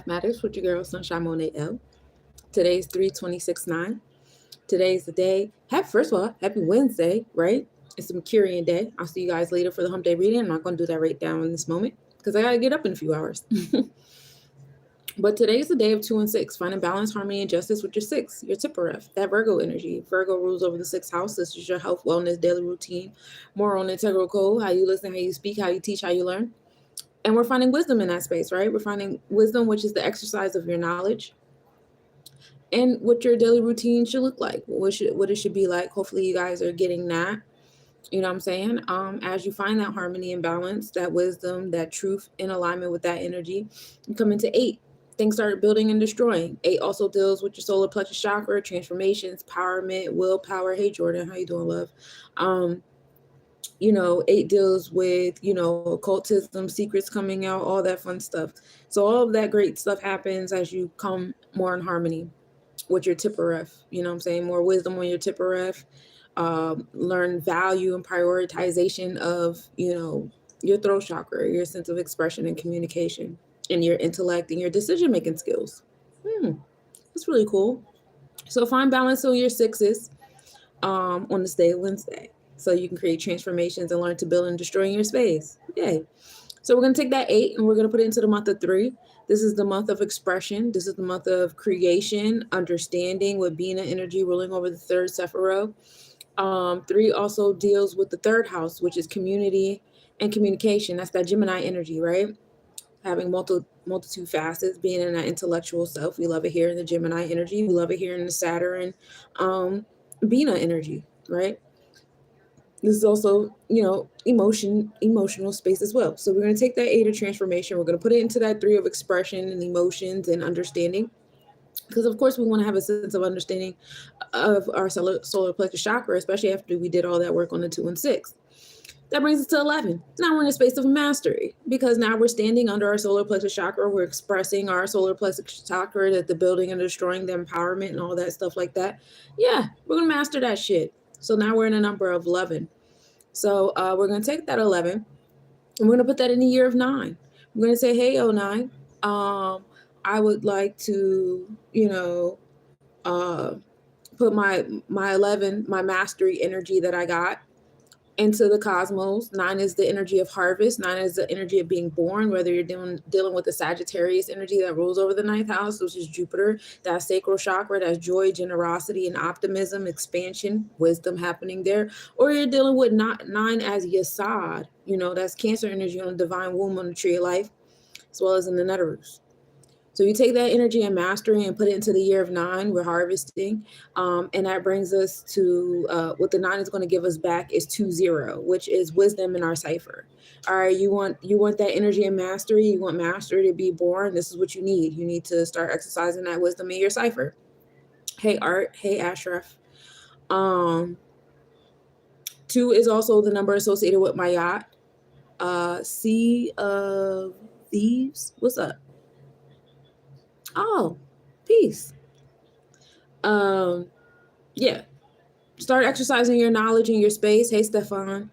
Matters with your girl, Sunshine Monet L. Today's 3/26/9. Today's the day. First of all, happy Wednesday, right? It's a Mercurian day. I'll see you guys later for the hump day reading. I'm not going to do that right down in this moment because I got to get up in a few hours. But today's the day of 2 and 6. Finding balance, harmony, and justice with your 6, your Tippereth, that Virgo energy. Virgo rules over the 6th house. This is your health, wellness, daily routine, moral and integral code, how you listen, how you speak, how you teach, how you learn. And we're finding wisdom in that space, right? We're finding wisdom, which is the exercise of your knowledge and what your daily routine should look like, what it should be like. Hopefully you guys are getting that. You know what I'm saying? As you find that harmony and balance, that wisdom, that truth in alignment with that energy, you come into 8. Things start building and destroying. 8 also deals with your solar plexus chakra, transformations, empowerment, willpower. Hey Jordan, how you doing, love? 8 deals with, occultism, secrets coming out, all that fun stuff. So all of that great stuff happens as you come more in harmony with your Tippereth. You know what I'm saying? More wisdom on your Tippereth. Learn value and prioritization of, your throat chakra, your sense of expression and communication, and your intellect and your decision-making skills. That's really cool. So find balance on your 6s on this day, Wednesday, so you can create transformations and learn to build and destroy in your space. Yay. So we're going to take that 8 and we're going to put it into the month of 3. This is the month of expression. This is the month of creation, understanding, with Bina energy ruling over the 3rd Sephiroth. 3 also deals with the 3rd house, which is community and communication. That's that Gemini energy, right? Having multitude facets, being in that intellectual self. We love it here in the Gemini energy. We love it here in the Saturn Bina energy, right? This is also, emotional space as well. So we're going to take that 8 of transformation. We're going to put it into that 3 of expression and emotions and understanding. Because, of course, we want to have a sense of understanding of our solar plexus chakra, especially after we did all that work on the 2 and 6. That brings us to 11. Now we're in a space of mastery, because now we're standing under our solar plexus chakra. We're expressing our solar plexus chakra, that the building and destroying, the empowerment and all that stuff like that. Yeah, we're going to master that shit. So now we're in a number of 11. So we're going to take that 11 and we're going to put that in the year of 9. We're going to say, hey, 09, I would like to, put my 11, my mastery energy that I got, into the cosmos. 9 is the energy of harvest. 9 is the energy of being born, whether you're dealing with the Sagittarius energy that rules over the 9th house, which is Jupiter, that sacral chakra, that's joy, generosity, and optimism, expansion, wisdom happening there, or you're dealing with 9 as Yesod, that's Cancer energy on the divine womb on the tree of life, as well as in the Netherus. So you take that energy and mastery and put it into the year of 9. We're harvesting. And that brings us to what the 9 is going to give us back is 2-0, which is wisdom in our cipher. All right, you want that energy and mastery. You want mastery to be born. This is what you need. You need to start exercising that wisdom in your cipher. Hey, Art. Hey, Ashraf. 2 is also the number associated with Mayat. Sea of Thieves. What's up? Oh, peace. Yeah. Start exercising your knowledge in your space. Hey, Stefan.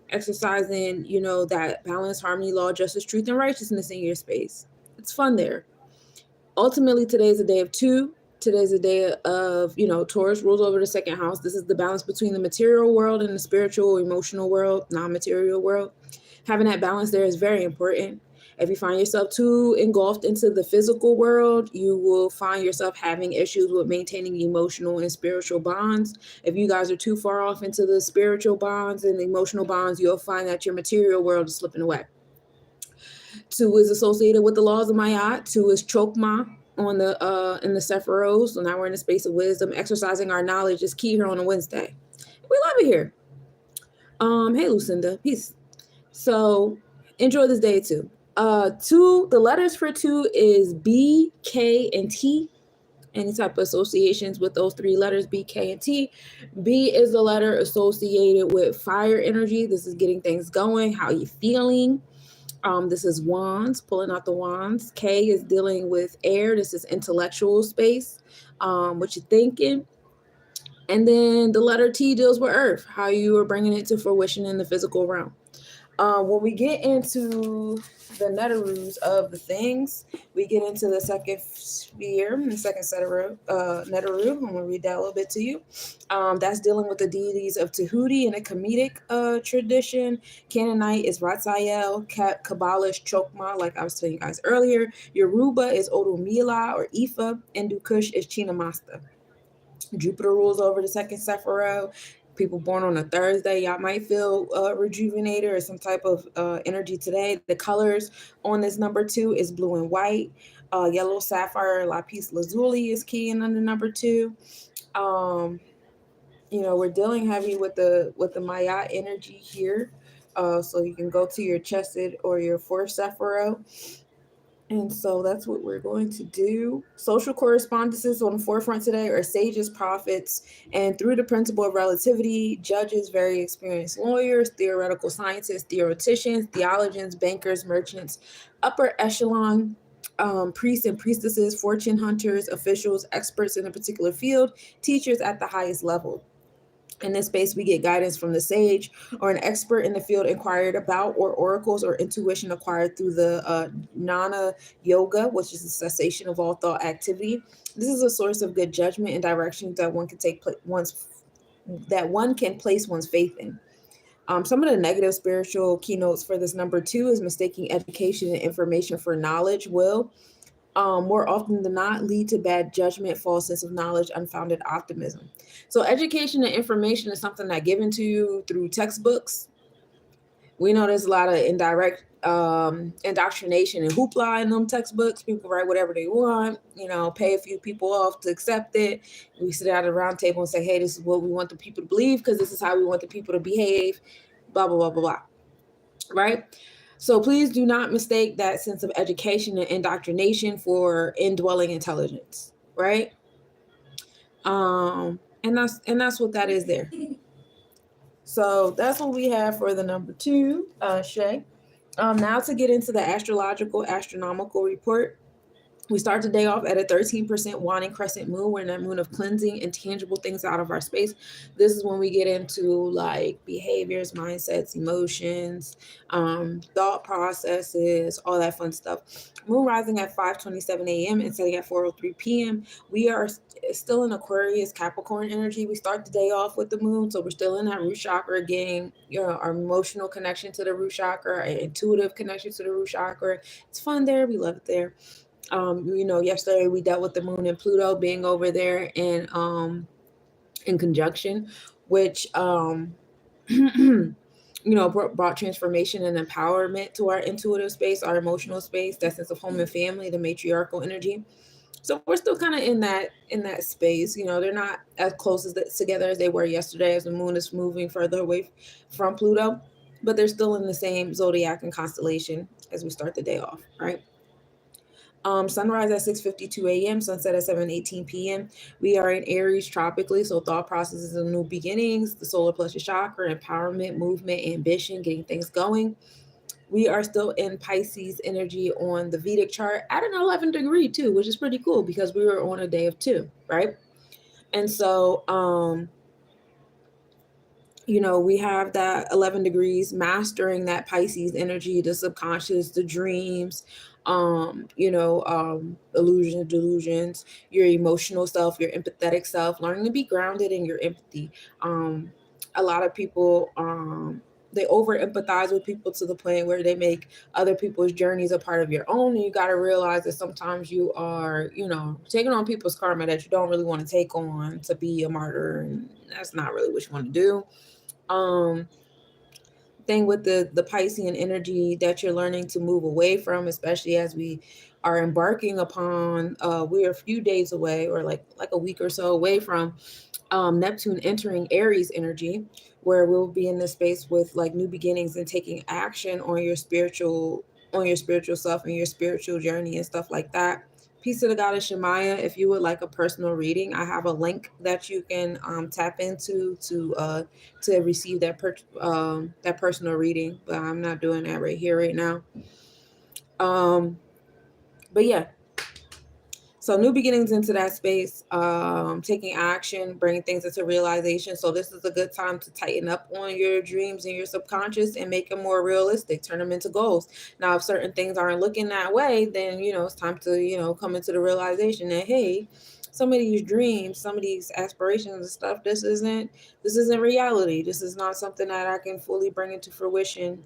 Exercising, that balance, harmony, law, justice, truth, and righteousness in your space. It's fun there. Ultimately, today's a day of 2. Today's a day of, Taurus rules over the 2nd house. This is the balance between the material world and the spiritual, emotional world, non-material world. Having that balance there is very important. If you find yourself too engulfed into the physical world, you will find yourself having issues with maintaining emotional and spiritual bonds. If you guys are too far off into the spiritual bonds and the emotional bonds, you'll find that your material world is slipping away. 2 is associated with the laws of Mayat. 2 is Chokmah on the in the Sephiroth. So now we're in a space of wisdom. Exercising our knowledge is key here on a Wednesday. We love it here. Hey, Lucinda, peace. So enjoy this day too. 2, the letters for 2 is B, K, and T. Any type of associations with those 3 letters, B, K, and T. B is the letter associated with fire energy. This is getting things going. How you feeling? This is wands, pulling out the wands. K is dealing with air. This is intellectual space. What you're thinking. And then the letter T deals with earth, how you are bringing it to fruition in the physical realm. When we get into the Netarus of the things, we get into the second sphere, the second set of Netaru. I'm going to read that a little bit to you. That's dealing with the deities of Tahuti in a comedic tradition. Canaanite is Ratzael, Kabbalist Chokmah, like I was telling you guys earlier. Yoruba is Odumila or Ifa, and Kush is Chinamasta. Jupiter rules over the second Sephiroth. People born on a Thursday, y'all might feel rejuvenated or some type of energy today. The colors on this number 2 is blue and white. Yellow sapphire lapis lazuli is key in under number 2. We're dealing heavy with the Maya energy here. So you can go to your Chesed or your fourth Sephiroth. And so that's what we're going to do. Social correspondences on the forefront today are sages, prophets, and through the principle of relativity, judges, very experienced lawyers, theoretical scientists, theoreticians, theologians, bankers, merchants, upper echelon priests and priestesses, fortune hunters, officials, experts in a particular field, teachers at the highest level. In this space, we get guidance from the sage or an expert in the field inquired about, or oracles or intuition acquired through the Jnana Yoga, which is the cessation of all thought activity. This is a source of good judgment and direction that one can place one's faith in. Some of the negative spiritual keynotes for this number 2 is mistaking education and information for knowledge will more often than not lead to bad judgment, false sense of knowledge, unfounded optimism. So education and information is something that's given to you through textbooks. We know there's a lot of indirect indoctrination and hoopla in them textbooks. People write whatever they want, pay a few people off to accept it. We sit at a round table and say, hey, this is what we want the people to believe because this is how we want the people to behave, blah, blah, blah, blah, blah. Right? So please do not mistake that sense of education and indoctrination for indwelling intelligence, right? And that's what that is there. So that's what we have for the number 2, Shay. Now to get into the astronomical report. We start the day off at a 13% waning crescent moon. We're in that moon of cleansing intangible things out of our space. This is when we get into like behaviors, mindsets, emotions, thought processes, all that fun stuff. Moon rising at 5:27 a.m. and setting at 4:03 p.m. We are still in Aquarius, Capricorn energy. We start the day off with the moon, so we're still in that root chakra again. Our emotional connection to the root chakra, our intuitive connection to the root chakra. It's fun there. We love it there. Yesterday we dealt with the moon and Pluto being over there and in conjunction, which brought transformation and empowerment to our intuitive space, our emotional space, that sense of home and family, the matriarchal energy. So we're still kind of in that space. They're not as close together as they were yesterday, as the moon is moving further away from Pluto, but they're still in the same zodiac and constellation as we start the day off, right? Sunrise at 6:52 a.m., sunset at 7:18 p.m. We are in Aries tropically, so thought processes and new beginnings, the solar plexus chakra, empowerment, movement, ambition, getting things going. We are still in Pisces energy on the Vedic chart at an 11 degree too, which is pretty cool because we were on a day of 2, right? And so, we have that 11 degrees mastering that Pisces energy, the subconscious, the dreams, illusions, delusions, your emotional self, your empathetic self, learning to be grounded in your empathy. A lot of people, they over empathize with people to the point where they make other people's journeys a part of your own. And you got to realize that sometimes you are, taking on people's karma that you don't really want to take on to be a martyr. And that's not really what you want to do. Thing with the Piscean energy that you're learning to move away from, especially as we are embarking upon, we're a few days away or like a week or so away from Neptune entering Aries energy, where we'll be in this space with like new beginnings and taking action on your spiritual self and your spiritual journey and stuff like that. Peace to the goddess Shemaya. If you would like a personal reading, I have a link that you can tap into to receive that personal reading, but I'm not doing that right here right now. But yeah. So new beginnings into that space, taking action, bringing things into realization. So this is a good time to tighten up on your dreams and your subconscious and make them more realistic, turn them into goals. Now, if certain things aren't looking that way, then, it's time to, come into the realization that, hey, some of these dreams, some of these aspirations and stuff, this isn't reality. This is not something that I can fully bring into fruition,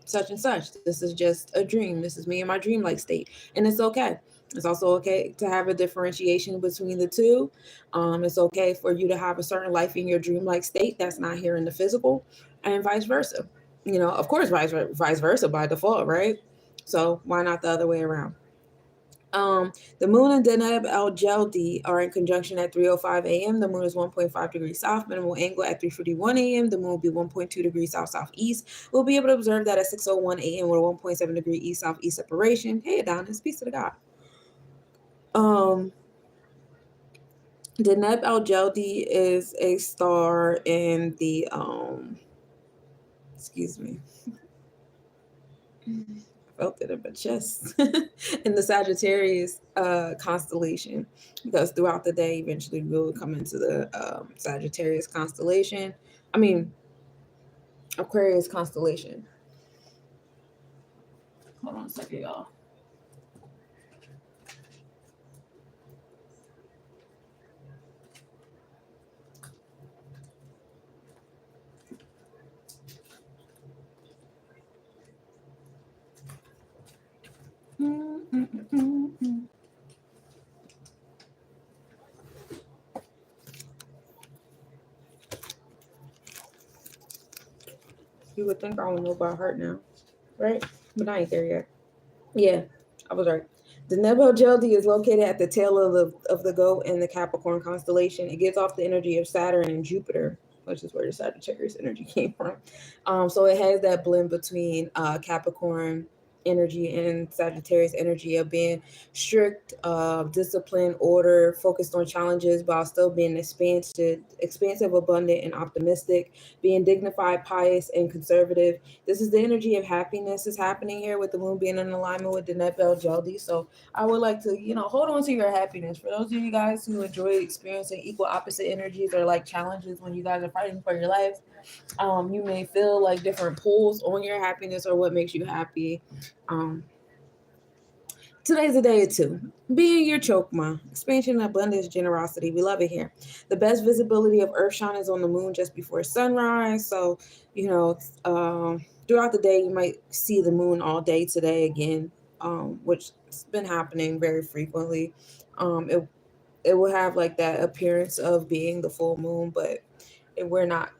such and such. This is just a dream. This is me in my dreamlike state. And it's okay. It's also okay to have a differentiation between the two. It's okay for you to have a certain life in your dreamlike state that's not here in the physical, and vice versa. Of course, vice versa by default, right? So why not the other way around? The moon and Deneb Al Jeldi are in conjunction at 3:05 a.m. The moon is 1.5 degrees south, minimal angle at 3:51 a.m. The moon will be 1.2 degrees south southeast. We'll be able to observe that at 6:01 a.m. with a 1.7 degree east southeast separation. Hey, Adonis, peace to the God. Um, Deneb Al Jeldi is a star in the excuse me. Felt it in my chest in the Sagittarius constellation, because throughout the day eventually we'll come into the Sagittarius constellation. I mean Aquarius constellation. Hold on a second, y'all. You would think I don't know about heart now, right? But I ain't there yet. Yeah, I was right. The Nebo Jeldi is located at the tail of the goat in the Capricorn constellation. It gives off the energy of Saturn and Jupiter, which is where the Sagittarius energy came from. So it has that blend between Capricorn energy and Sagittarius energy of being strict, disciplined, order, focused on challenges while still being expansive, abundant, and optimistic, being dignified, pious, and conservative. This is the energy of happiness is happening here with the moon being in alignment with the Nebel Jeldi. So I would like to, hold on to your happiness. For those of you guys who enjoy experiencing equal opposite energies or like challenges when you guys are fighting for your life, you may feel like different pulls on your happiness or what makes you happy. Today's a day or two. Being your chokma, expansion, abundance, generosity. We love it here. The best visibility of Earthshine is on the moon just before sunrise. So, throughout the day, you might see the moon all day today again, which has been happening very frequently. It will have like that appearance of being the full moon, but we're not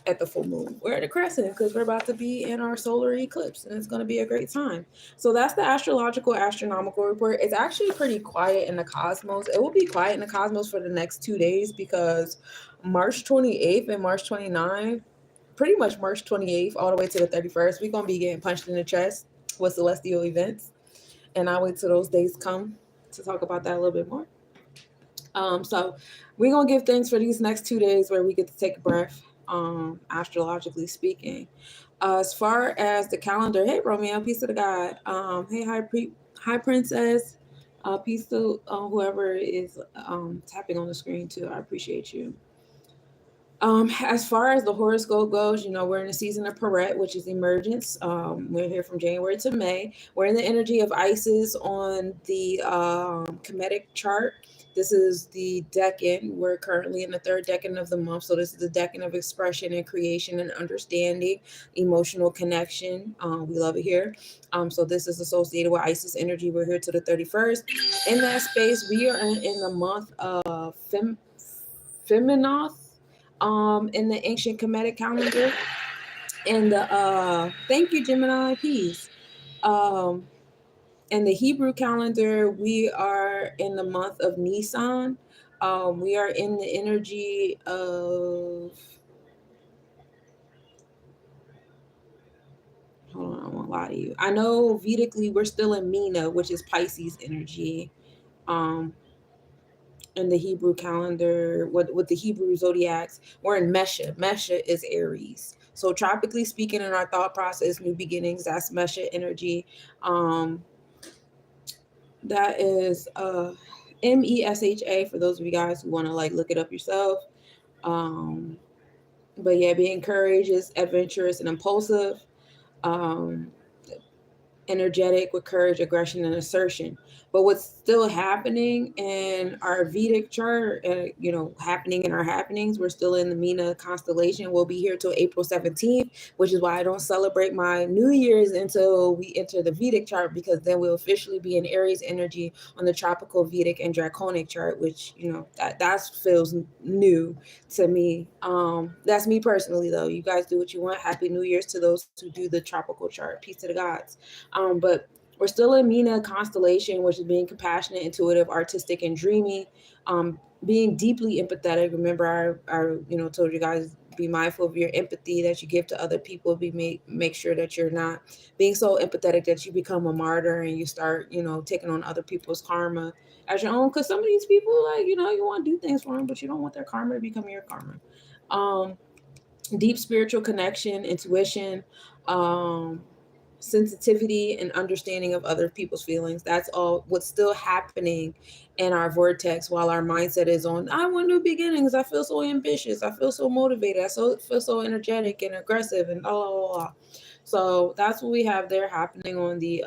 at the full moon. We're at a crescent because we're about to be in our solar eclipse, and it's going to be a great time. So that's the astrological astronomical report. It's actually pretty quiet in the cosmos. It will be quiet in the cosmos for the next 2 days because March 28th and March 29th, pretty much March 28th all the way to the 31st, we're going to be getting punched in the chest with celestial events. And I wait till those days come to talk about that a little bit more. So we're going to give thanks for these next 2 days where we get to take a breath, astrologically speaking. As far as the calendar, hey Romeo, peace to the God. Hey, hi Princess. Peace to whoever is tapping on the screen too. I appreciate you. As far as the horoscope goes, we're in the season of Peret, which is emergence. We're here from January to May. We're in the energy of Isis on the Kemetic chart. This is the decan. We're currently in the third decan of the month. So this is the decan of expression and creation and understanding, emotional connection. We love it here. So this is associated with Isis energy. We're here to the 31st. In that space, we are in the month of Feminoth. In the ancient Kemetic calendar, and the thank you Gemini, peace. In the Hebrew calendar, we are in the month of Nisan. We are in the energy of, hold on, I won't lie to you. I know Vedically we're still in Mina, which is Pisces energy. In the Hebrew calendar, with the Hebrew zodiacs, we're in Mesha. Mesha is Aries. So tropically speaking, in our thought process, new beginnings, that's Mesha energy. That is MESHA for those of you guys who want to like look it up yourself. Um, but yeah, being courageous, adventurous, and impulsive. Um, Energetic with courage, aggression, and assertion. But what's still happening in our Vedic chart, happening in our happenings, we're still in the Mina constellation. We'll be here till April 17th, which is why I don't celebrate my New Year's until we enter the Vedic chart, because then we'll officially be in Aries energy on the tropical Vedic and draconic chart, which, that feels new to me. That's me personally, though. You guys do what you want. Happy New Year's to those who do the tropical chart. Peace to the gods. But we're still in Mina constellation, which is being compassionate, intuitive, artistic, and dreamy. Being deeply empathetic. Remember, I told you guys, be mindful of your empathy that you give to other people. Make sure that you're not being so empathetic that you become a martyr and you start, taking on other people's karma as your own. Because some of these people, like, you want to do things for them, but you don't want their karma to become your karma. Deep spiritual connection, intuition, um, sensitivity, and understanding of other people's feelings. That's all what's still happening in our vortex while our mindset is on, I want new beginnings. I feel so ambitious. I feel so motivated. Feel so energetic and aggressive and blah, blah, blah, blah. So that's what we have there happening on the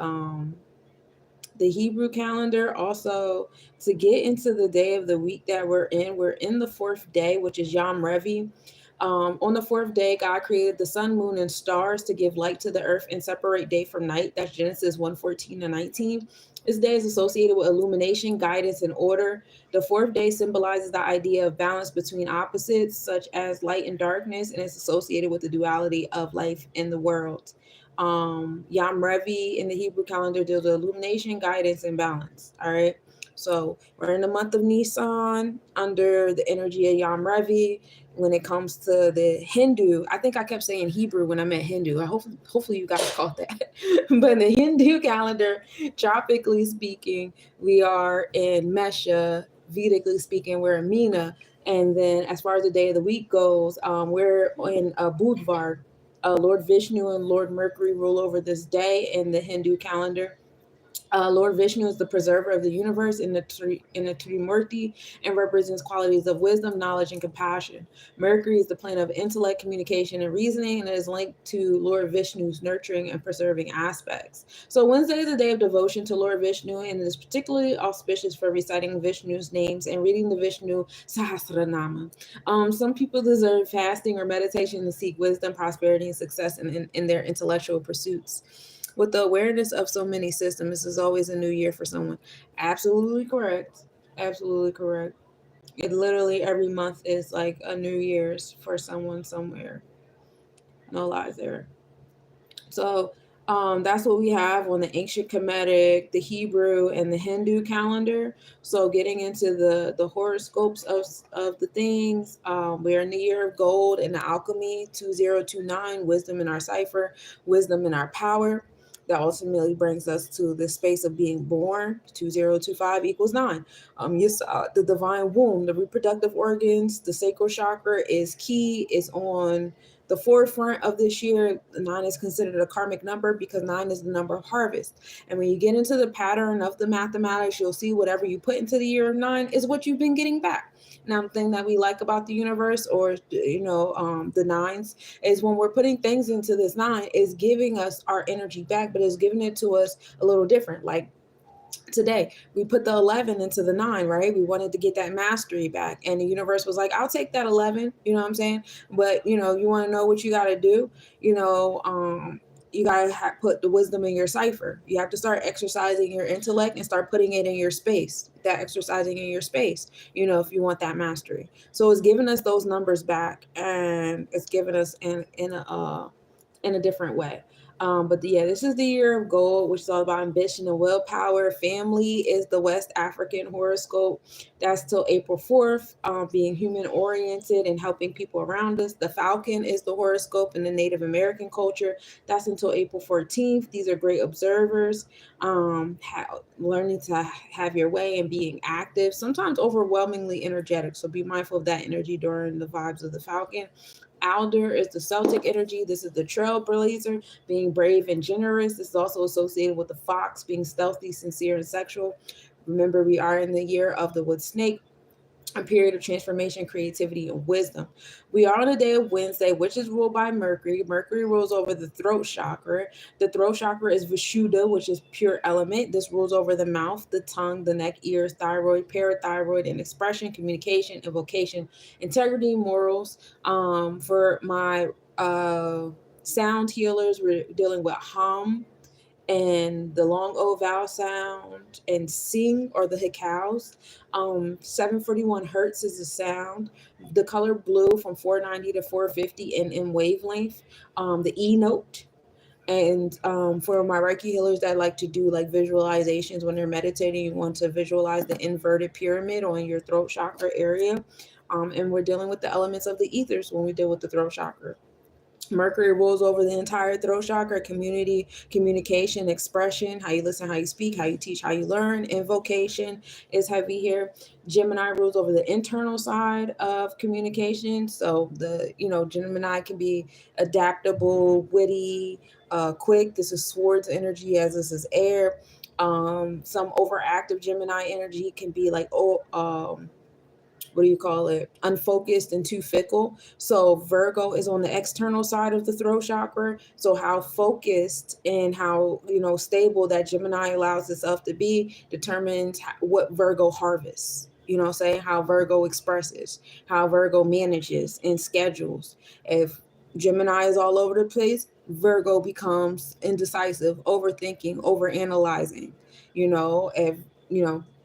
Hebrew calendar. Also, to get into the day of the week that we're in the fourth day, which is Yom Revi. On the fourth day, God created the sun, moon, and stars to give light to the earth and separate day from night. That's Genesis 1:14-19. This day is associated with illumination, guidance, and order. The fourth day symbolizes the idea of balance between opposites, such as light and darkness, and it's associated with the duality of life in the world. Yom Revi in the Hebrew calendar deals with illumination, guidance, and balance. All right. So we're in the month of Nisan under the energy of Yom Revi. When it comes to the Hindu, I think I kept saying Hebrew when I meant Hindu. Hopefully you guys caught that. But in the Hindu calendar, tropically speaking, we are in Mesha. Vedically speaking, we're in Mina. And then as far as the day of the week goes, we're in Budvar. Lord Vishnu and Lord Mercury rule over this day in the Hindu calendar. Lord Vishnu is the preserver of the universe in the Trimurti and represents qualities of wisdom, knowledge, and compassion. Mercury is the planet of intellect, communication, and reasoning, and it is linked to Lord Vishnu's nurturing and preserving aspects. So Wednesday is a day of devotion to Lord Vishnu, and it is particularly auspicious for reciting Vishnu's names and reading the Vishnu Sahasranama. Some people deserve fasting or meditation to seek wisdom, prosperity, and success in their intellectual pursuits. With the awareness of so many systems, this is always a new year for someone. Absolutely correct. Absolutely correct. It literally every month is like a New Year's for someone somewhere. No lies there. So that's what we have on the ancient Kemetic, the Hebrew, and the Hindu calendar. So getting into the horoscopes of the things, we're in the year of gold and the alchemy, 2029, wisdom in our cipher, wisdom in our power. That ultimately brings us to the space of being born. 2025 equals 9. Yes, the divine womb, the reproductive organs, the sacral chakra is key, is on the forefront of this year. 9 is considered a karmic number because 9 is the number of harvest. And when you get into the pattern of the mathematics, you'll see whatever you put into the year of 9 is what you've been getting back. Now, the thing that we like about the universe, or the nines, is when we're putting things into this 9, is giving us our energy back, but it's giving it to us a little different. Like today we put the 11 into the 9, right? We wanted to get that mastery back, and the universe was like, I'll take that 11, you know what I'm saying? But you want to know what you got to do. You got to put the wisdom in your cipher. You have to start exercising your intellect and start putting it in your space, that exercising in your space, if you want that mastery. So it's giving us those numbers back, and it's giving us in a different way. But yeah, this is the year of gold, which is all about ambition and willpower. Family is the West African horoscope. That's till April 4th, being human oriented and helping people around us. The Falcon is the horoscope in the Native American culture. That's until April 14th. These are great observers, learning to have your way and being active, sometimes overwhelmingly energetic. So be mindful of that energy during the vibes of the Falcon. Alder is the Celtic energy. This is the trailblazer, being brave and generous. This is also associated with the fox, being stealthy, sincere, and sexual. Remember, we are in the year of the wood snake, a period of transformation, creativity, and wisdom. We are on a day of Wednesday, which is ruled by Mercury. Mercury rules over the throat chakra. The throat chakra is Vishuddha, which is pure element. This rules over the mouth, the tongue, the neck, ears, thyroid, parathyroid, and expression, communication, evocation, integrity, morals. For my sound healers, we're dealing with hum and the long O vowel sound, and sing, or the hikals. 741 hertz is the sound. The color blue from 490 to 450 in wavelength. The E note. And for my Reiki healers that like to do like visualizations when they're meditating, you want to visualize the inverted pyramid on your throat chakra area. And we're dealing with the elements of the ethers when we deal with the throat chakra. Mercury rules over the entire throat chakra: community, communication, expression, how you listen, how you speak, how you teach, how you learn. Invocation is heavy here. Gemini rules over the internal side of communication. So Gemini can be adaptable, witty, quick. This is swords energy, as this is air. Some overactive Gemini energy can be like, what do you call it, unfocused and too fickle. So Virgo is on the external side of the throat chakra. So how focused and how stable that Gemini allows itself to be determines what Virgo harvests. Saying how Virgo expresses, how Virgo manages and schedules. If Gemini is all over the place, Virgo becomes indecisive, overthinking, overanalyzing. If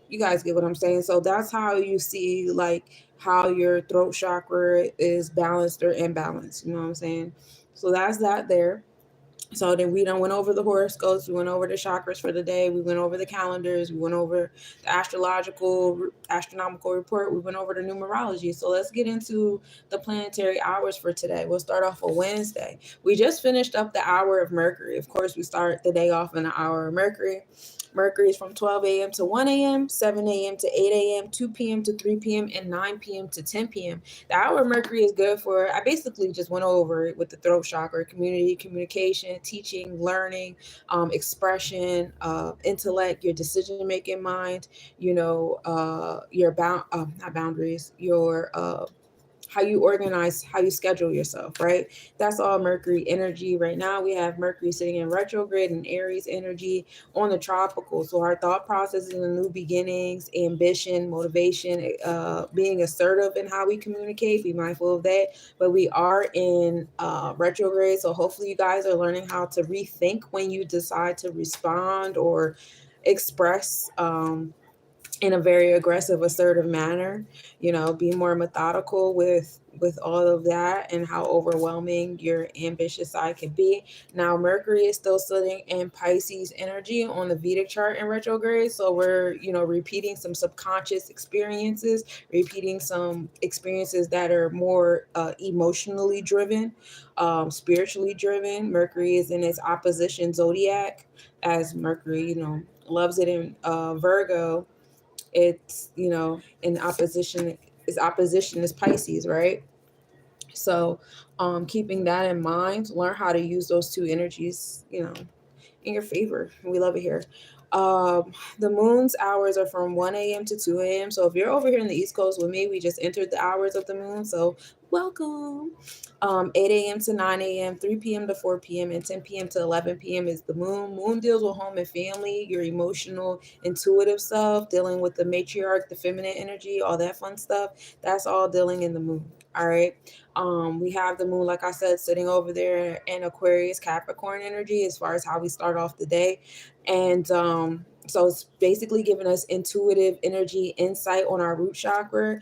you guys get what I'm saying. So that's how you see like how your throat chakra is balanced or imbalanced. You know what I'm saying? So that's that there. So then we done went over the horoscopes, we went over the chakras for the day, we went over the calendars, we went over the astronomical report, we went over the numerology. So let's get into the planetary hours for today. We'll start off on Wednesday. We just finished up the hour of Mercury. Of course, we start the day off in the hour of Mercury. Mercury is from 12 a.m. to 1 a.m., 7 a.m. to 8 a.m., 2 p.m. to 3 p.m., and 9 p.m. to 10 p.m. The hour of Mercury is good for, I basically just went over it with the throat chakra: community, communication, teaching, learning, expression, intellect, your decision-making mind, your not boundaries, your how you organize, how you schedule yourself, right? That's all Mercury energy. Right now we have Mercury sitting in retrograde and Aries energy on the tropical. So our thought process is in new beginnings, ambition, motivation, being assertive in how we communicate. Be mindful of that. But we are in retrograde. So hopefully you guys are learning how to rethink when you decide to respond or express in a very aggressive, assertive manner. Be more methodical with all of that and how overwhelming your ambitious side can be. Now Mercury is still sitting in Pisces energy on the Vedic chart in retrograde, so we're repeating some subconscious experiences, repeating some experiences that are more emotionally driven, spiritually driven. Mercury is in its opposition zodiac, as Mercury loves it in Virgo. It's in opposition, is opposition is Pisces, right? So keeping that in mind, learn how to use those two energies in your favor. We love it here. The moon's hours are from 1 a.m. to 2 a.m. So if you're over here in the East Coast with me, we just entered the hours of the moon, so welcome. 8 a.m. to 9 a.m., 3 p.m. to 4 p.m., and 10 p.m. to 11 p.m. is the moon. Moon deals with home and family, your emotional, intuitive self, dealing with the matriarch, the feminine energy, all that fun stuff. That's all dealing in the moon. All right. We have the moon, like I said, sitting over there in Aquarius, Capricorn energy, as far as how we start off the day. And so it's basically giving us intuitive energy, insight on our root chakra,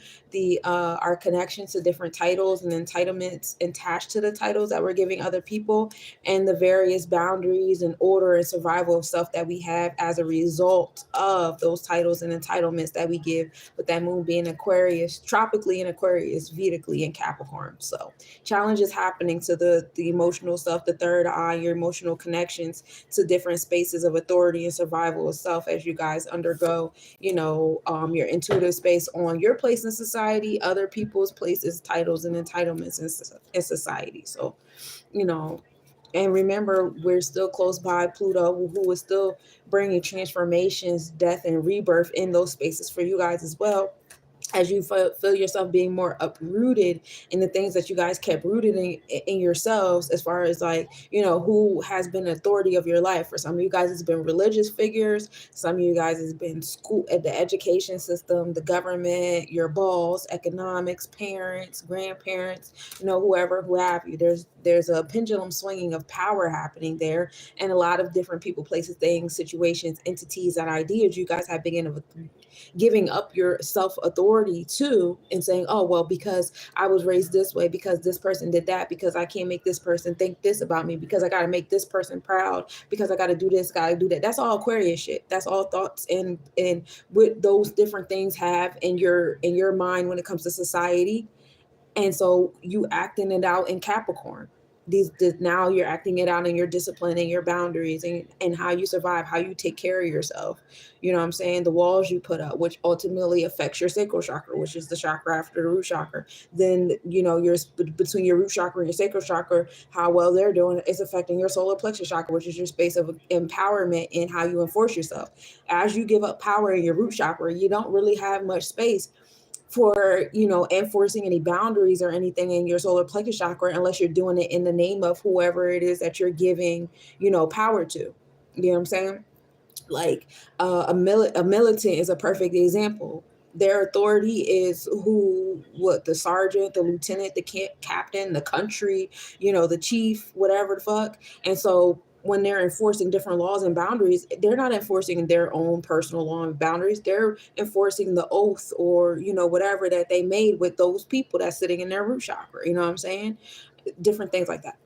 our connection to different titles and entitlements attached to the titles that we're giving other people, and the various boundaries and order and survival of stuff that we have as a result of those titles and entitlements that we give, with that moon being Aquarius, tropically in Aquarius, Vedically in Capricorn. So challenges happening to the emotional stuff, the third eye, your emotional connections to different spaces of authority and survival of self. yourself as you guys undergo, your intuitive space on your place in society, other people's places, titles, and entitlements in society. So, you know, and remember, we're still close by Pluto, who is still bringing transformations, death, and rebirth in those spaces for you guys as well, as you feel yourself being more uprooted in the things that you guys kept rooted in yourselves, as far as like, who has been authority of your life. For some of you guys, it's been religious figures. Some of you guys, it's been school, at the education system, the government, your boss, economics, parents, grandparents, whoever, who have you. There's a pendulum swinging of power happening there, and a lot of different people, places, things, situations, entities, and ideas you guys have begun giving up your self authority to, and saying, oh, well, because I was raised this way, because this person did that, because I can't make this person think this about me, because I got to make this person proud, because I got to do this, got to do that. That's all Aquarius shit. That's all thoughts and what those different things have in your mind when it comes to society. And so you acting it out in Capricorn. Now you're acting it out in your discipline and your boundaries, and how you survive, how you take care of yourself. You know what I'm saying? The walls you put up, which ultimately affects your sacral chakra, which is the chakra after the root chakra. Then, your between your root chakra and your sacral chakra, how well they're doing is affecting your solar plexus chakra, which is your space of empowerment and how you enforce yourself. As you give up power in your root chakra, you don't really have much space for enforcing any boundaries or anything in your solar plexus chakra, unless you're doing it in the name of whoever it is that you're giving power to. You know what I'm saying? Like a militant is a perfect example. Their authority is the sergeant, the lieutenant, the captain, the country, the chief, whatever the fuck. And so when they're enforcing different laws and boundaries, they're not enforcing their own personal law and boundaries. They're enforcing the oath, or whatever that they made with those people that's sitting in their root chakra. You know what I'm saying? Different things like that,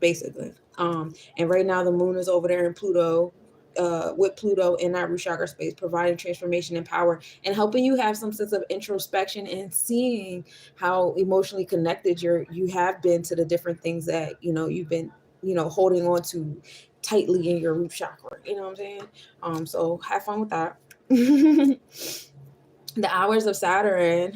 basically. And right now the moon is over there in Pluto, with Pluto in that root chakra space, providing transformation and power, and helping you have some sense of introspection and seeing how emotionally connected you have been to the different things that you've been holding on to tightly in your root chakra. You know what I'm saying? So have fun with that. The hours of Saturn.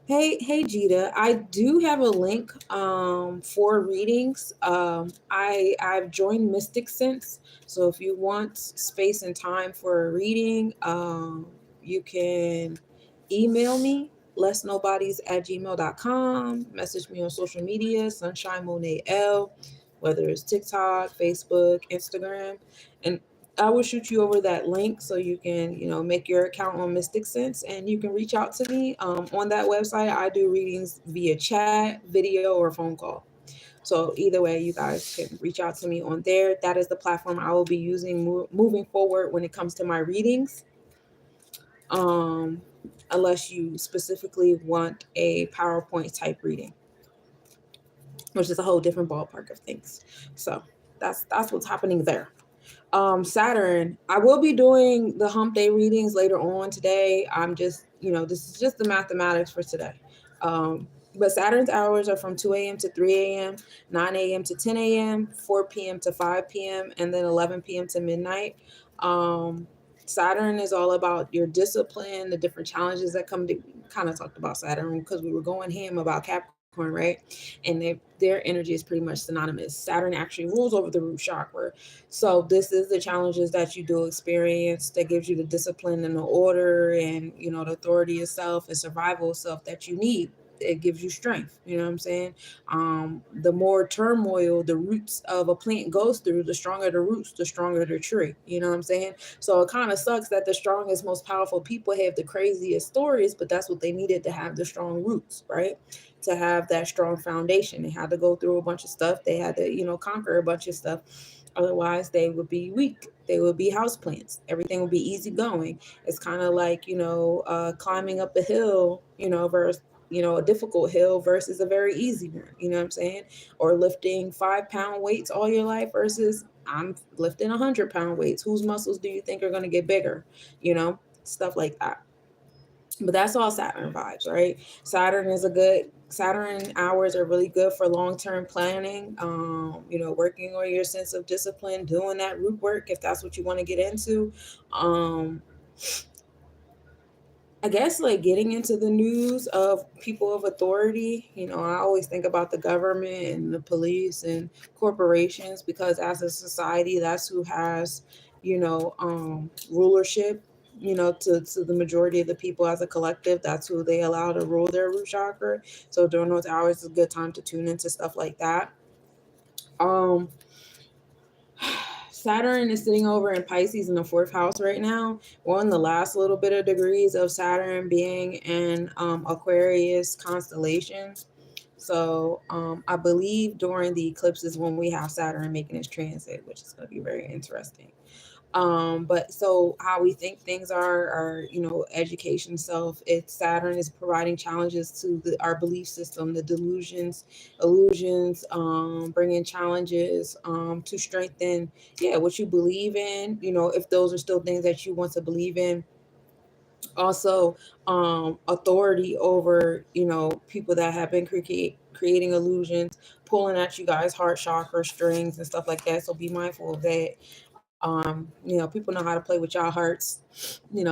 Hey Jita, I do have a link for readings. I've joined Mystic Sense, so if you want space and time for a reading, you can email me, lessnobodies@gmail.com, message me on social media, Sunshine Monet L, whether it's TikTok, Facebook, Instagram, and I will shoot you over that link so you can, make your account on Mystic Sense, and you can reach out to me on that website. I do readings via chat, video, or phone call. So either way, you guys can reach out to me on there. That is the platform I will be using moving forward when it comes to my readings. Unless you specifically want a PowerPoint type reading, which is a whole different ballpark of things. So that's what's happening there. Saturn, I will be doing the hump day readings later on today. I'm just, this is just the mathematics for today. But Saturn's hours are from 2 a.m. to 3 a.m., 9 a.m. to 10 a.m., 4 p.m. to 5 p.m., and then 11 p.m. to midnight. Saturn is all about your discipline, the different challenges that come to, kind of talked about Saturn because we were going ham about Capricorn, right? And their energy is pretty much synonymous. Saturn actually rules over the root chakra. So this is the challenges that you do experience that gives you the discipline and the order and, the authority of self and survival of self that you need. It gives you strength. You know what I'm saying? The more turmoil the roots of a plant goes through, the stronger the roots, the stronger the tree. You know what I'm saying? So it kind of sucks that the strongest, most powerful people have the craziest stories, but that's what they needed to have the strong roots, right? To have that strong foundation. They had to go through a bunch of stuff. They had to, conquer a bunch of stuff. Otherwise, they would be weak. They would be houseplants. Everything would be easy going. It's kind of like, climbing up a hill, versus, a difficult hill versus a very easy one. You know what I'm saying? Or lifting 5-pound weights all your life versus I'm lifting 100-pound weights. Whose muscles do you think are going to get bigger? Stuff like that. But that's all Saturn vibes, right? Saturn hours are really good for long-term planning. Working on your sense of discipline, doing that root work if that's what you want to get into. Um, I guess like getting into the news of people of authority. I always think about the government and the police and corporations because as a society, that's who has, rulership. To the majority of the people as a collective, that's who they allow to rule their root chakra. So during those hours is a good time to tune into stuff like that. Um, Saturn is sitting over in Pisces in the fourth house right now. We're on the last little bit of degrees of Saturn being in Aquarius constellation. So I believe during the eclipses when we have Saturn making its transit, which is going to be very interesting. But so how we think things are education self. It's Saturn is providing challenges to our belief system, the delusions, illusions, bringing challenges to strengthen, what you believe in. If those are still things that you want to believe in. Also, authority over people that have been creating illusions, pulling at you guys heart chakra strings and stuff like that. So be mindful of that. People know how to play with y'all hearts.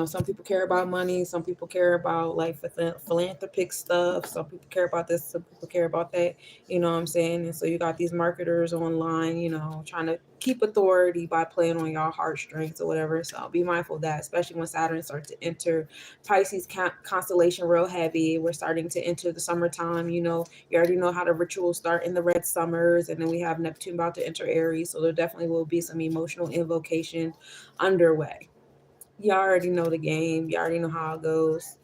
Some people care about money, some people care about like philanthropic stuff, some people care about this, some people care about that. You know what I'm saying? And so you got these marketers online, trying to keep authority by playing on y'all heartstrings or whatever. So be mindful of that, especially when Saturn starts to enter Pisces constellation real heavy. We're starting to enter the summertime. You already know how the rituals start in the red summers, and then we have Neptune about to enter Aries. So there definitely will be some emotional invocation underway. You already know the game. You already know how it goes.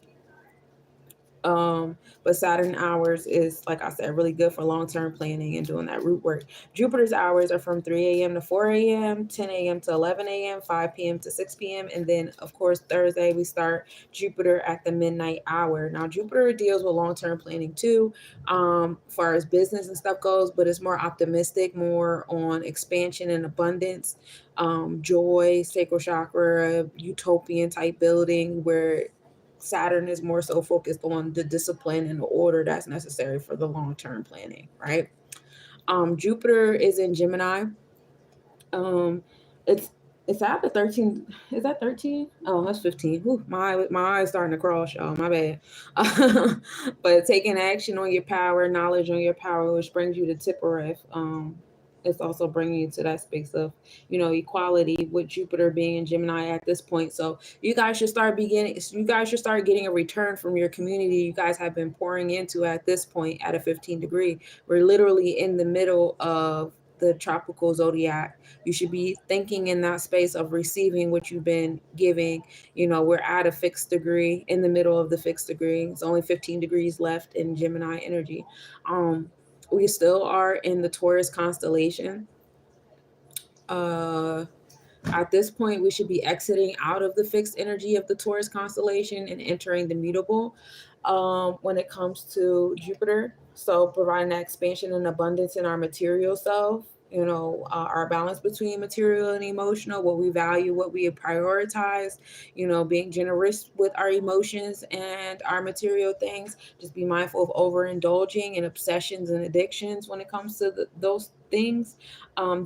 But Saturn hours is, like I said, really good for long-term planning and doing that root work. Jupiter's hours are from 3 a.m. to 4 a.m., 10 a.m. to 11 a.m., 5 p.m. to 6 p.m. And then, of course, Thursday, we start Jupiter at the midnight hour. Now, Jupiter deals with long-term planning too, far as business and stuff goes, but it's more optimistic, more on expansion and abundance, joy, sacral chakra, utopian type building where Saturn is more so focused on the discipline and the order that's necessary for the long-term planning, right? Jupiter is in Gemini. Um, it's it's at the 13. Is that 13? Oh, that's 15. Whew, my eyes starting to cross, y'all. My bad. But taking action on your power, knowledge on your power, which brings you to Tippereth. It's also bringing you to that space of equality with Jupiter being in Gemini at this point. So you guys should start getting a return from your community you guys have been pouring into at this point at a 15 degree. We're literally in the middle of the tropical zodiac. You should be thinking in that space of receiving what you've been giving. We're at a fixed degree, in the middle of the fixed degree. It's only 15 degrees left in Gemini energy. We still are in the Taurus constellation. At this point, we should be exiting out of the fixed energy of the Taurus constellation and entering the mutable when it comes to Jupiter. So providing that expansion and abundance in our material self, our balance between material and emotional, what we value, what we prioritize, being generous with our emotions and our material things. Just be mindful of overindulging and obsessions and addictions when it comes to those things.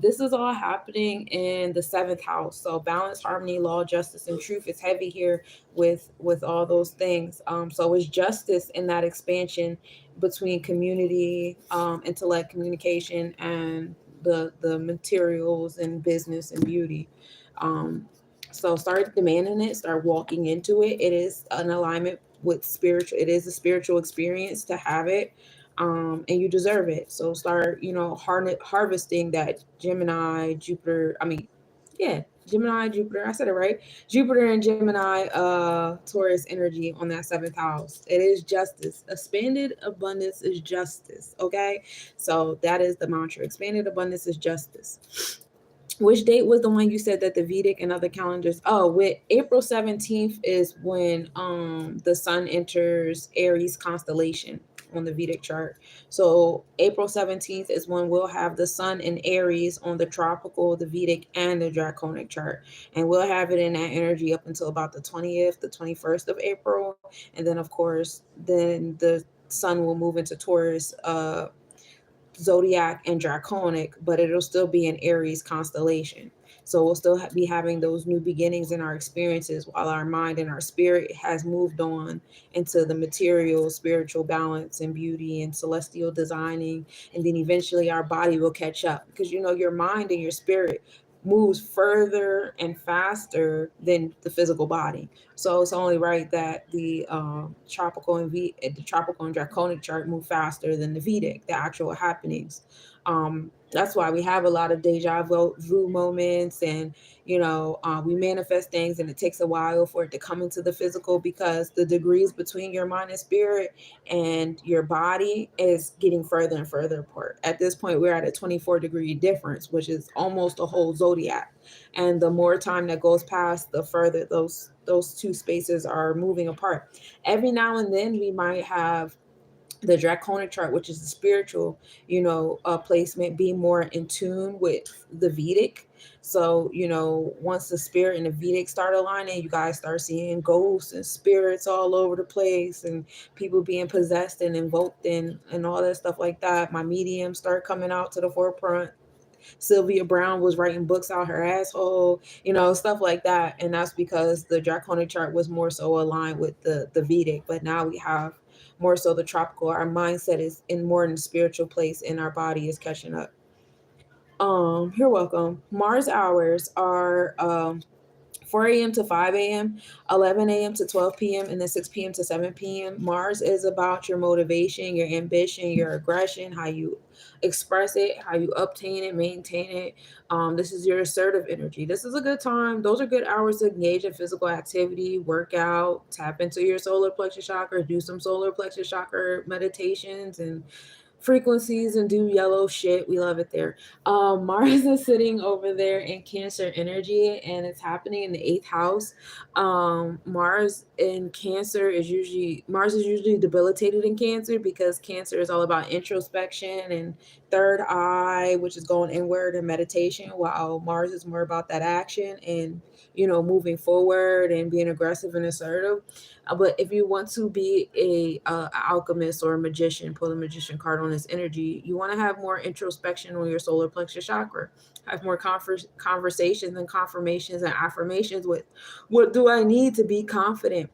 This is all happening in the seventh house. So balance, harmony, law, justice, and truth is heavy here with all those things. So it's justice in that expansion between community, intellect, communication, and the materials and business and beauty. So start demanding it, start walking into it. It is an alignment with spiritual. It is a spiritual experience to have it. And you deserve it. So start, harvesting that Gemini, Jupiter. Gemini, Jupiter. I said it right. Jupiter and Gemini, Taurus energy on that seventh house. It is justice. Expanded abundance is justice. Okay. So that is the mantra. Expanded abundance is justice. Which date was the one you said that the Vedic and other calendars? Oh, with April 17th is when the sun enters Aries constellation. on the Vedic chart. So April 17th is when we'll have the sun in Aries on the tropical, the Vedic, and the draconic chart. And we'll have it in that energy up until about the 20th, the 21st of April. And then, of course, then the sun will move into Taurus, zodiac, and draconic, but it'll still be an Aries constellation. So we'll still be having those new beginnings in our experiences while our mind and our spirit has moved on into the material, spiritual balance and beauty and celestial designing. And then eventually our body will catch up because, you know, your mind and your spirit moves further and faster than the physical body. So it's only right that the tropical and draconic chart move faster than the Vedic, the actual happenings. That's why we have a lot of deja vu moments, and we manifest things, and it takes a while for it to come into the physical because the degrees between your mind and spirit and your body is getting further and further apart. At this point, we're at a 24-degree difference, which is almost a whole zodiac. And the more time that goes past, the further those two spaces are moving apart. Every now and then, we might have the draconic chart, which is the spiritual, placement, be more in tune with the Vedic. So, once the spirit and the Vedic start aligning, you guys start seeing ghosts and spirits all over the place and people being possessed and invoked and all that stuff like that. My mediums start coming out to the forefront. Sylvia Brown was writing books out her asshole, stuff like that. And that's because the draconic chart was more so aligned with the Vedic. But now we have more so the tropical. Our mindset is in more in the spiritual place, and our body is catching up. You're welcome. Mars hours are 4 a.m. to 5 a.m., 11 a.m. to 12 p.m., and then 6 p.m. to 7 p.m. Mars is about your motivation, your ambition, your aggression, how you express it, how you obtain it, maintain it. This is your assertive energy. This is a good time. Those are good hours to engage in physical activity, work out, tap into your solar plexus chakra, do some solar plexus chakra meditations and frequencies and do yellow shit. We love it there. Mars is sitting over there in Cancer energy, and it's happening in the 8th house. Mars is usually debilitated in Cancer because Cancer is all about introspection and third eye, which is going inward, and meditation, while Mars is more about that action and moving forward and being aggressive and assertive. But if you want to be a alchemist or a magician, pull the magician card on this energy, you want to have more introspection on your solar plexus chakra, have more conversations and confirmations and affirmations with what do I need to be confident?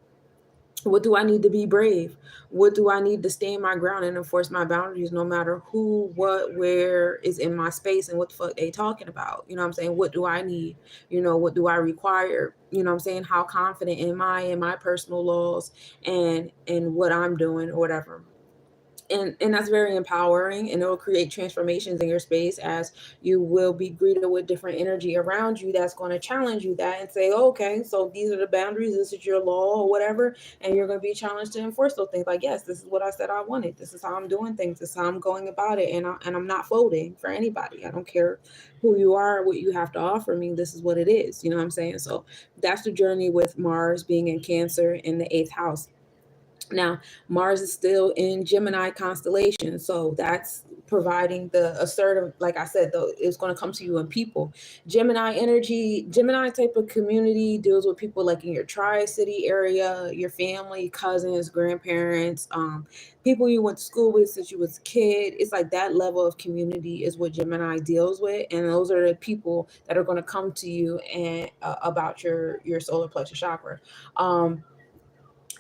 What do I need to be brave? What do I need to stand my ground and enforce my boundaries no matter who, what, where is in my space and what the fuck they talking about? You know what I'm saying? What do I need? What do I require? You know what I'm saying? How confident am I in my personal laws and what I'm doing or whatever? And that's very empowering, and it will create transformations in your space as you will be greeted with different energy around you that's going to challenge you that and say, oh, okay, so these are the boundaries, this is your law or whatever, and you're going to be challenged to enforce those things. Like, yes, this is what I said I wanted, this is how I'm doing things, this is how I'm going about it, and I'm not folding for anybody. I don't care who you are, what you have to offer me, this is what it is. You know what I'm saying? So that's the journey with Mars being in Cancer in the 8th house. Now, Mars is still in Gemini constellation, so that's providing the assertive, like I said, though, it's going to come to you in people. Gemini energy, Gemini type of community deals with people like in your tri-city area, your family, cousins, grandparents, people you went to school with since you was a kid. It's like that level of community is what Gemini deals with, and those are the people that are going to come to you and about your solar plexus chakra.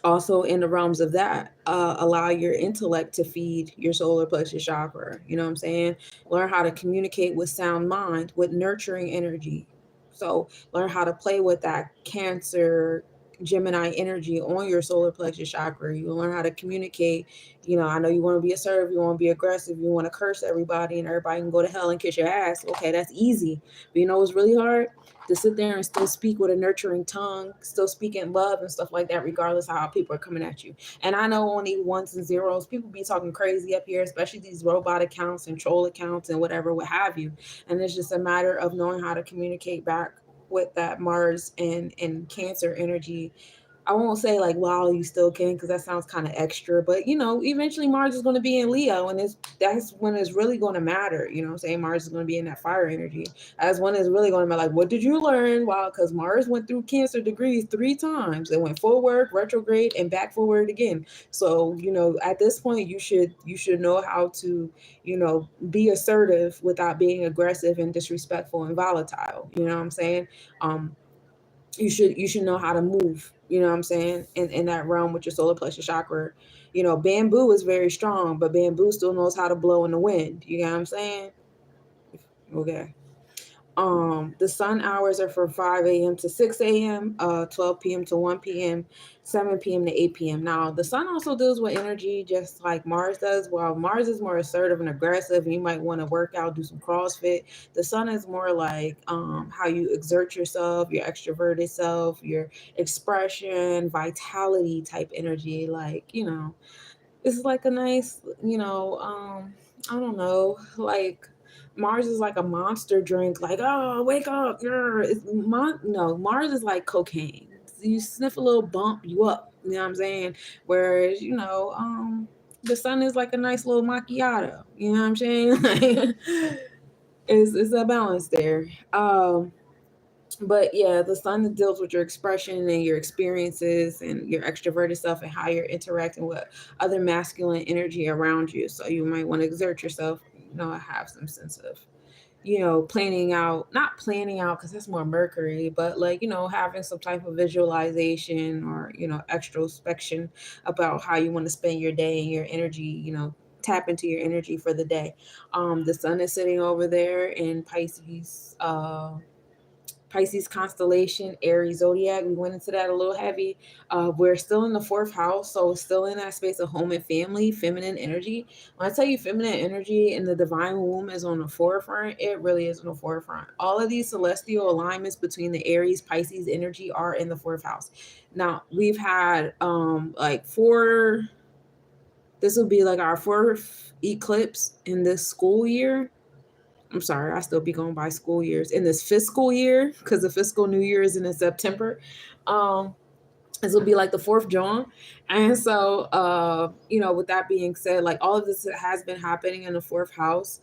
Also in the realms of that, allow your intellect to feed your solar plexus chakra. You know what I'm saying? Learn how to communicate with sound mind, with nurturing energy. So learn how to play with that Cancer Gemini energy on your solar plexus chakra. You learn how to communicate. I know you want to be assertive, you want to be aggressive, you want to curse everybody and everybody can go to hell and kiss your ass. Okay, that's easy. But it's really hard to sit there and still speak with a nurturing tongue, still speak in love and stuff like that, regardless of how people are coming at you. And I know only ones and zeros. People be talking crazy up here, especially these robot accounts and troll accounts and whatever, what have you. And it's just a matter of knowing how to communicate back with that Mars and Cancer energy I won't say like, wow, you still can, because that sounds kind of extra. But eventually Mars is going to be in Leo, and that's when it's really going to matter. You know what I'm saying? Mars is going to be in that fire energy. As when it's really going to be like, what did you learn? Wow, because Mars went through Cancer degrees 3 times. It went forward, retrograde, and back forward again. So at this point, you should know how to be assertive without being aggressive and disrespectful and volatile. You know what I'm saying? Um, you should know how to move, what I'm saying, in that realm with your solar plexus chakra. Bamboo is very strong, but bamboo still knows how to blow in the wind. You know what I'm saying? Okay. The sun hours are from 5 a.m. to 6 a.m., 12 p.m. to 1 p.m., 7 p.m. to 8 p.m. Now, the sun also deals with energy just like Mars does. While Mars is more assertive and aggressive, and you might want to work out, do some CrossFit, the sun is more like how you exert yourself, your extroverted self, your expression, vitality type energy. Like, it's like a nice, I don't know, like Mars is like a monster drink, like, oh, wake up, no, Mars is like cocaine. You sniff a little bump, you up. You know what I'm saying? Whereas, the sun is like a nice little macchiato. You know what I'm saying? Like, it's a balance there. But yeah, the sun deals with your expression and your experiences and your extroverted self and how you're interacting with other masculine energy around you. So you might want to exert yourself, have some sense of, planning out, not planning out because that's more Mercury, but like, having some type of visualization or, extrospection about how you want to spend your day and your energy, tap into your energy for the day. The sun is sitting over there in Pisces constellation, Aries zodiac. We went into that a little heavy. We're still in the fourth house, so still in that space of home and family, feminine energy. When I tell you feminine energy and the divine womb is on the forefront, it really is on the forefront. All of these celestial alignments between the Aries, Pisces energy are in the fourth house. Now, we've had like this will be like our fourth eclipse in this school year. I'm sorry, I still be going by school years in this fiscal year because the fiscal new year is in September. This will be like the fourth John. And so, with that being said, like all of this has been happening in the fourth house.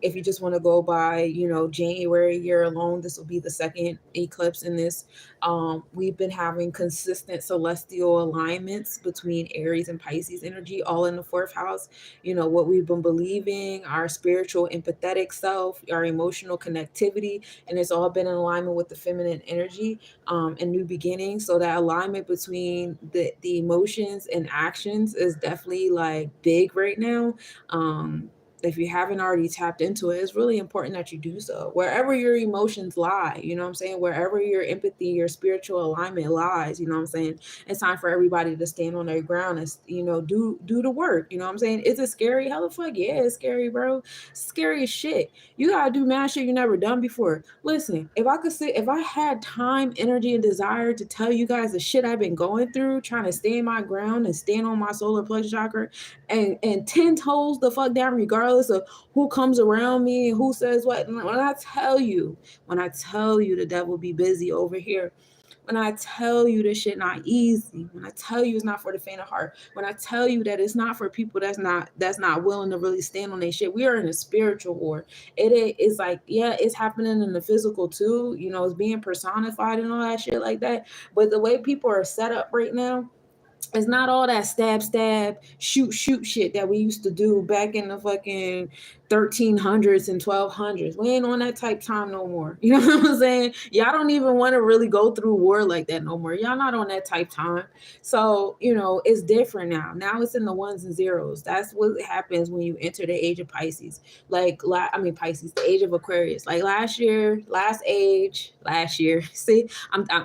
If you just want to go by, January year alone, this will be the second eclipse in this. We've been having consistent celestial alignments between Aries and Pisces energy, all in the fourth house. What we've been believing, our spiritual, empathetic self, our emotional connectivity, and it's all been in alignment with the feminine energy and new beginnings. So that alignment between the emotions and actions is definitely like big right now. If you haven't already tapped into it, it's really important that you do so. Wherever your emotions lie, you know what I'm saying? Wherever your empathy, your spiritual alignment lies, you know what I'm saying? It's time for everybody to stand on their ground and, do the work. You know what I'm saying? Is it scary? Hell the fuck yeah, it's scary, bro. It's scary as shit. You gotta do mad shit you never done before. Listen, if I had time, energy, and desire to tell you guys the shit I've been going through, trying to stand my ground and stand on my solar plexus chakra and 10 toes the fuck down, regardless of who comes around me and who says what. And when I tell you the devil be busy over here, when I tell you this shit not easy, when I tell you it's not for the faint of heart, when I tell you that it's not for people that's not willing to really stand on their shit, we are in a spiritual war. It is like, yeah, it's happening in the physical too. It's being personified and all that shit like that. But the way people are set up right now, it's not all that stab, shoot shit that we used to do back in the fucking 1300s and 1200s. We ain't on that type time no more. You know what I'm saying? Y'all don't even want to really go through war like that no more. Y'all not on that type time. So, it's different now. Now it's in the ones and zeros. That's what happens when you enter the age of Pisces. Pisces, the age of Aquarius. Like last year. See, I'm